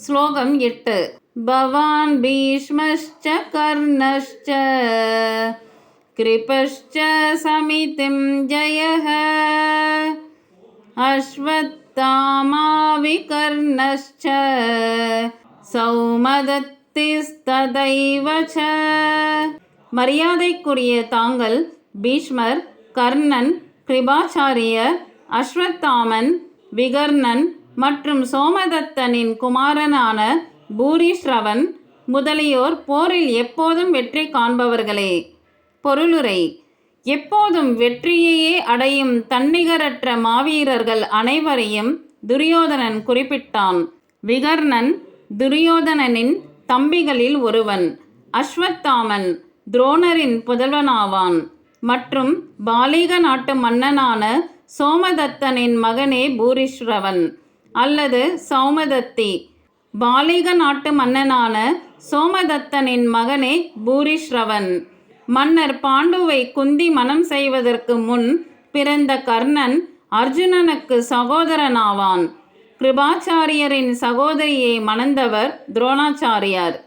ஸ்லோகம் 8. பவான் பீஷ்மश्च கர்ணश्च கிருபश्च சமிதிம் ஜயः அஸ்வத்தாமா விகர்ணश्च சௌமதத்திஸ்ததைவ ச. மரியாதைக்குரிய தாங்கள் பீஷ்மர், கர்ணன், கிருபாச்சாரியர், அஸ்வத்தாமன், விகர்ணன் மற்றும் சோமதத்தனின் குமாரனான பூரிஸ்ரவன் முதலியோர் போரில் எப்போதும் வெற்றி காண்பவர்களே. பொருளுரை: எப்போதும் வெற்றியையே அடையும் தன்னிகரற்ற மாவீரர்கள் அனைவரையும் துரியோதனன் குறிப்பிட்டான். விகர்ணன் துரியோதனனின் தம்பிகளில் ஒருவன். அஸ்வத்தாமன் துரோணரின் புதல்வனாவான் மற்றும் பாலிக நாட்டு மன்னனான சோமதத்தனின் மகனே பூரிஸ்ரவன் அல்லது சௌமதத்தி. பாலிக நாட்டு மன்னனான சோமதத்தனின் மகனே பூரிஸ்ரவன். மன்னர் பாண்டுவை குந்தி மணம் செய்வதற்கு முன் பிறந்த கர்ணன் அர்ஜுனனுக்கு சகோதரனாவான். கிருபாச்சாரியரின் சகோதரியை மணந்தவர் துரோணாச்சாரியார்.